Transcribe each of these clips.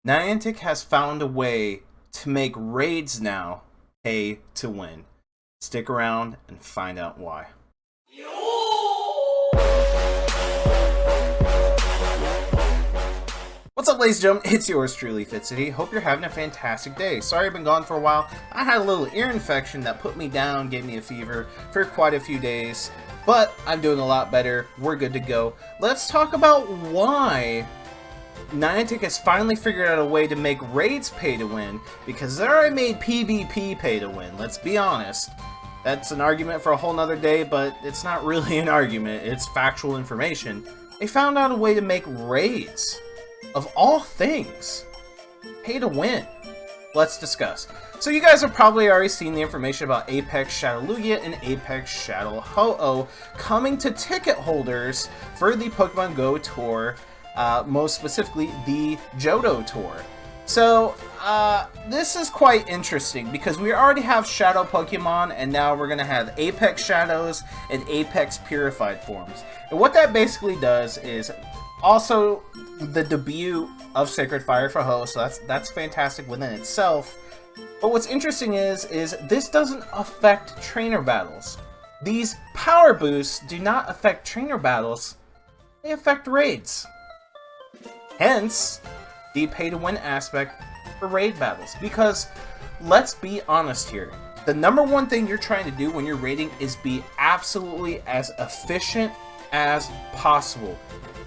Niantic has found a way to make raids now pay to win. Stick around and find out why. What's up, ladies and gentlemen? It's yours truly, Fitz. Hope you're having a fantastic day. Sorry I've been gone for a while. I had a little ear infection that put me down, gave me a fever for quite a few days, but I'm doing a lot better. We're good to go. Let's talk about why Niantic has finally figured out a way to make raids pay to win, because they already made PvP pay to win, let's be honest. That's an argument for a whole nother day, but it's not really an argument, it's factual information. They found out a way to make raids, of all things, pay to win. Let's discuss. So you guys have probably already seen the information about Apex Shadow Lugia and Apex Shadow Ho-Oh coming to ticket holders for the Pokemon Go Tour, most specifically the Johto Tour. So this is quite interesting because we already have Shadow Pokemon, and now we're going to have Apex Shadows and Apex Purified forms. And what that basically does is also the debut of Sacred Fire for Ho, so that's fantastic within itself. But what's interesting is this doesn't affect trainer battles. These power boosts do not affect trainer battles, they affect raids. Hence, the pay-to-win aspect for raid battles. Because, let's be honest here, the number one thing you're trying to do when you're raiding is be absolutely as efficient as possible.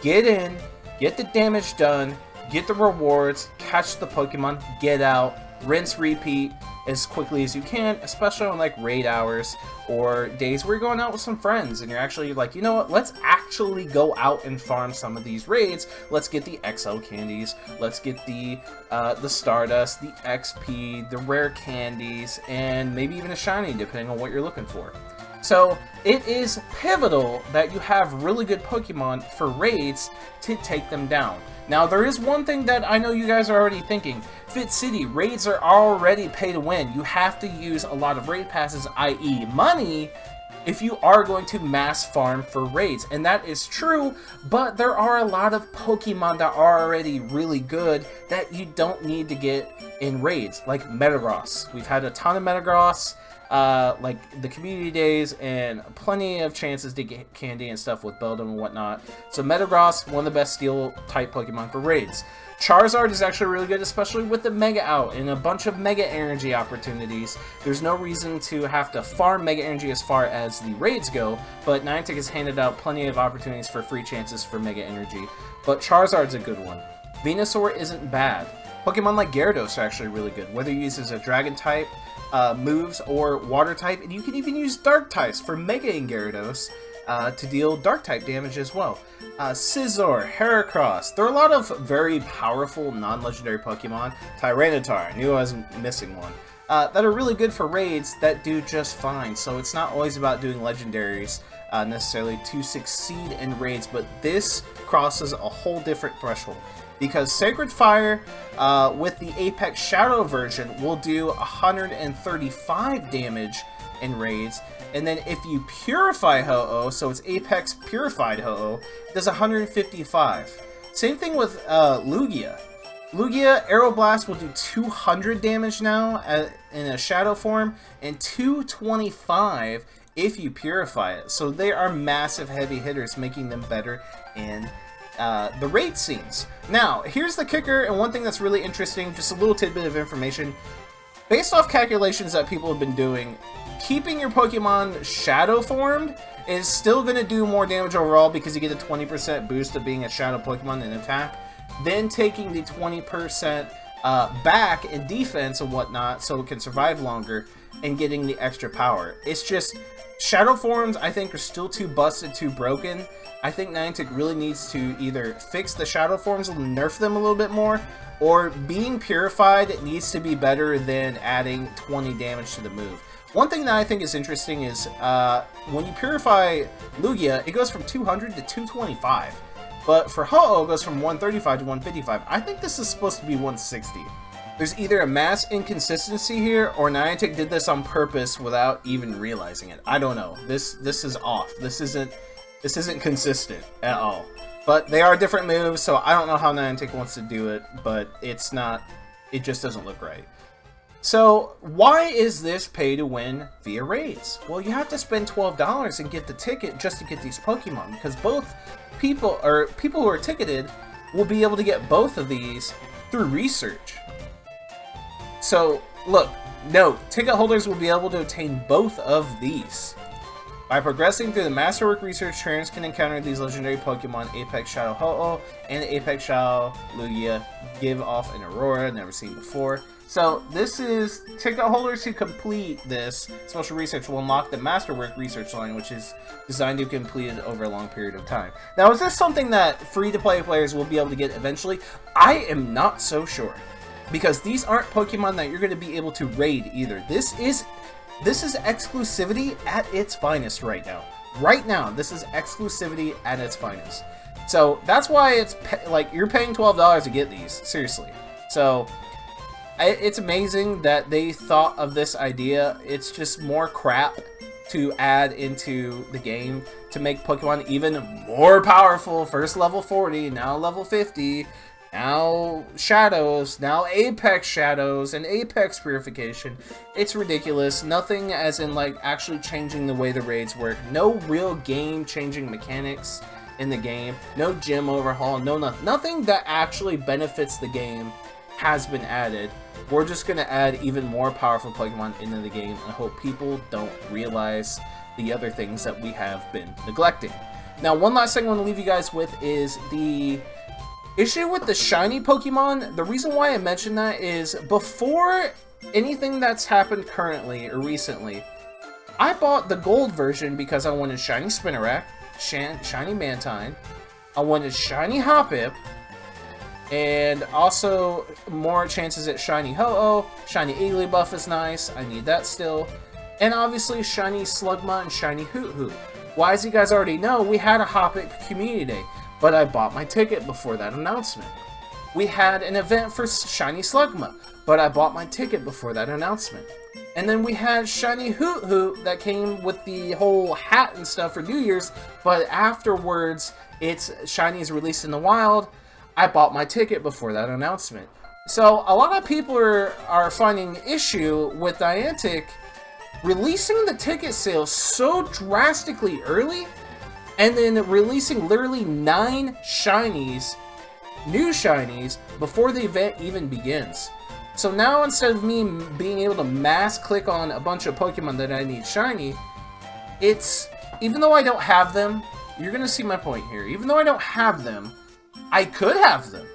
Get in, get the damage done, get the rewards, catch the Pokemon, get out, rinse, repeat as quickly as you can, especially on like raid hours or days where you're going out with some friends and you're actually like, you know what, let's actually go out and farm some of these raids. Let's get the XL candies, let's get the Stardust, the XP, the rare candies, and maybe even a shiny depending on what you're looking for. So it is pivotal that you have really good Pokemon for raids to take them down. Now there is one thing that I know you guys are already thinking. Fitz City, raids are already pay to win. You have to use a lot of raid passes, i.e. money, if you are going to mass farm for raids. And that is true, but there are a lot of Pokemon that are already really good that you don't need to get in raids, like Metagross. We've had a ton of Metagross, like the community days, and plenty of chances to get candy and stuff with Beldum and whatnot. So Metagross, one of the best steel type Pokemon for raids. Charizard is actually really good, especially with the Mega out and a bunch of Mega Energy opportunities. There's no reason to have to farm Mega Energy as far as the raids go, but Niantic has handed out plenty of opportunities for free chances for Mega Energy. But Charizard's a good one. Venusaur isn't bad. Pokemon like Gyarados are actually really good, whether you use as a Dragon type, moves, or water type, and you can even use dark types for Mega and Gyarados to deal dark type damage as well. Scizor, Heracross, there are a lot of very powerful non-legendary Pokemon. Tyranitar, I knew I was missing one, that are really good for raids that do just fine. So it's not always about doing legendaries necessarily to succeed in raids, but this crosses a whole different threshold. Because Sacred Fire, with the Apex Shadow version, will do 135 damage in raids. And then if you Purify Ho-Oh, so it's Apex Purified Ho-Oh, it does 155. Same thing with Lugia. Lugia, Aeroblast will do 200 damage now in a Shadow form, and 225 if you Purify it. So they are massive heavy hitters, making them better in the raid scenes. Now, here's the kicker, and one thing that's really interesting, just a little tidbit of information. Based off calculations that people have been doing, keeping your Pokemon Shadow formed is still going to do more damage overall because you get a 20% boost of being a Shadow Pokemon in attack, then taking the 20% back in defense and whatnot so it can survive longer, and getting the extra power. It's just, Shadow forms I think are still too busted, too broken. I think Niantic really needs to either fix the Shadow forms and nerf them a little bit more, or being purified needs to be better than adding 20 damage to the move. One thing that I think is interesting is when you purify Lugia, it goes from 200 to 225. But for Ho-Oh, it goes from 135 to 155. I think this is supposed to be 160. There's either a mass inconsistency here, or Niantic did this on purpose without even realizing it. I don't know. This is off. This isn't consistent at all. But they are different moves, so I don't know how Niantic wants to do it, but it's not, it just doesn't look right. So why is this pay to win via raids? Well, you have to spend $12 and get the ticket just to get these Pokemon, because both people who are ticketed will be able to get both of these through research. So look, no, ticket holders will be able to obtain both of these. By progressing through the Masterwork research, trainers can encounter these legendary Pokemon Apex Shadow Ho-Oh and Apex Shadow Lugia, give off an Aurora never seen before. So this is ticket holders who complete this special research will unlock the Masterwork research line, which is designed to be completed over a long period of time. Now, is this something that free-to-play players will be able to get eventually? I am not so sure, because these aren't Pokemon that you're going to be able to raid either. This is exclusivity at its finest right now. Right now, this is exclusivity at its finest. So that's why it's like you're paying $12 to get these. Seriously. So it's amazing that they thought of this idea. It's just more crap to add into the game to make Pokemon even more powerful. First level 40, now level 50. Now Shadows, now Apex Shadows, and Apex Purification. It's ridiculous. Nothing as in like actually changing the way the raids work. No real game-changing mechanics in the game. No gym overhaul. Nothing that actually benefits the game has been added. We're just going to add even more powerful Pokemon into the game and hope people don't realize the other things that we have been neglecting. Now, one last thing I want to leave you guys with is the issue with the shiny Pokemon. The reason why I mentioned that is before anything that's happened currently or recently, I bought the gold version because I wanted shiny Spinarak, shiny Mantine, I wanted shiny Hoppip, and also more chances at shiny Ho-Oh. Shiny Igglybuff is nice, I need that still, and obviously shiny Slugma and shiny Hoot-Hoot. Why, as you guys already know, we had a Hoppip Community Day, but I bought my ticket before that announcement. We had an event for shiny Slugma, but I bought my ticket before that announcement. And then we had shiny Hoot-Hoot that came with the whole hat and stuff for New Year's, but afterwards, its shiny is released in the wild. I bought my ticket before that announcement. So a lot of people are finding issue with Niantic releasing the ticket sales so drastically early, and then releasing literally 9 shinies, new shinies, before the event even begins. So now instead of me being able to mass click on a bunch of Pokemon that I need shiny, it's, even though I don't have them, you're going to see my point here, even though I don't have them, I could have them.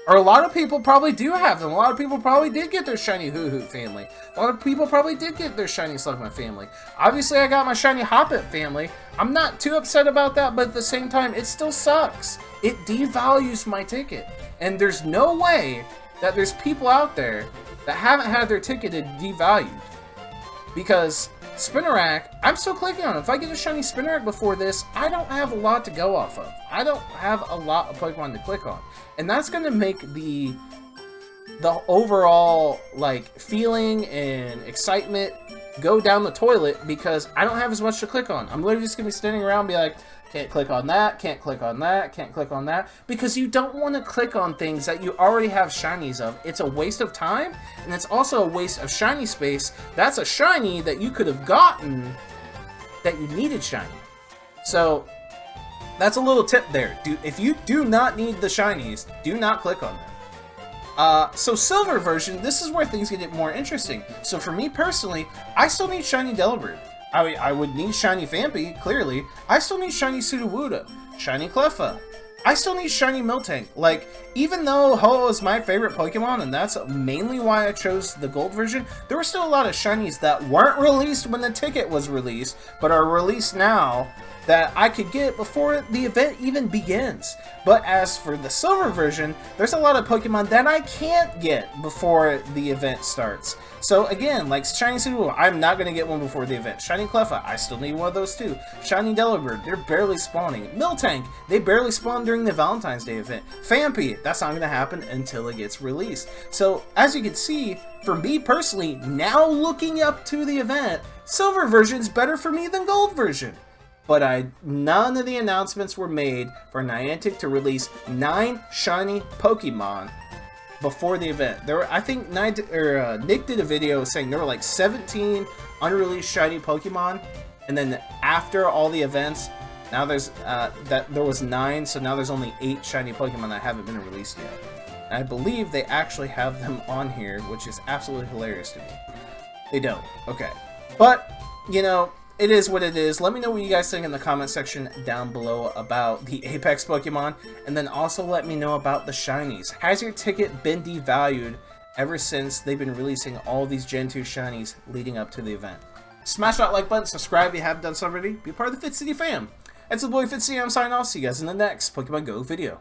Or a lot of people probably do have them. A lot of people probably did get their shiny Hoot-Hoot family. A lot of people probably did get their shiny Slugma family. Obviously, I got my shiny Hoppip family. I'm not too upset about that, but at the same time, it still sucks. It devalues my ticket. And there's no way that there's people out there that haven't had their ticket devalued. Because Spinarak, I'm still clicking on it. If I get a shiny Spinarak before this, I don't have a lot to go off of. I don't have a lot of Pokemon to click on. And that's going to make the overall like feeling and excitement go down the toilet because I don't have as much to click on. I'm literally just going to be standing around and be like, can't click on that, can't click on that, can't click on that, because you don't want to click on things that you already have shinies of. It's a waste of time, and it's also a waste of shiny space. That's a shiny that you could have gotten that you needed shiny. So that's a little tip there. If you do not need the shinies, do not click on them. So silver version, this is where things get more interesting. So for me personally, I still need shiny Delibird. I would need shiny Phanpy, clearly. I still need shiny Sudowoodo, shiny Cleffa. I still need shiny Miltank. Like, even though Ho-Oh is my favorite Pokemon, and that's mainly why I chose the gold version, there were still a lot of shinies that weren't released when the ticket was released, but are released now that I could get before the event even begins. But as for the silver version, there's a lot of Pokemon that I can't get before the event starts. So again, like shiny Sudowoodo, I'm not going to get one before the event. Shiny Cleffa, I still need one of those too. Shiny Delibird, they're barely spawning. Miltank, they barely spawn during the Valentine's Day event. Phanpy, that's not going to happen until it gets released. So as you can see, for me personally, now looking up to the event, silver version is better for me than gold version. but none of the announcements were made for Niantic to release 9 shiny Pokemon before the event. I think Nick did a video saying there were like 17 unreleased shiny Pokemon, and then after all the events, now there was 9, so now there's only 8 shiny Pokemon that haven't been released yet. And I believe they actually have them on here, which is absolutely hilarious to me. They don't. Okay. But, you know, it is what it is. Let me know what you guys think in the comment section down below about the Apex Pokemon, and then also let me know about the shinies. Has your ticket been devalued ever since they've been releasing all these Gen 2 shinies leading up to the event? Smash that like button, subscribe if you haven't done so already, be part of the Fitz City fam. That's the boy Fitz City, I'm signing off. See you guys in the next Pokemon Go video.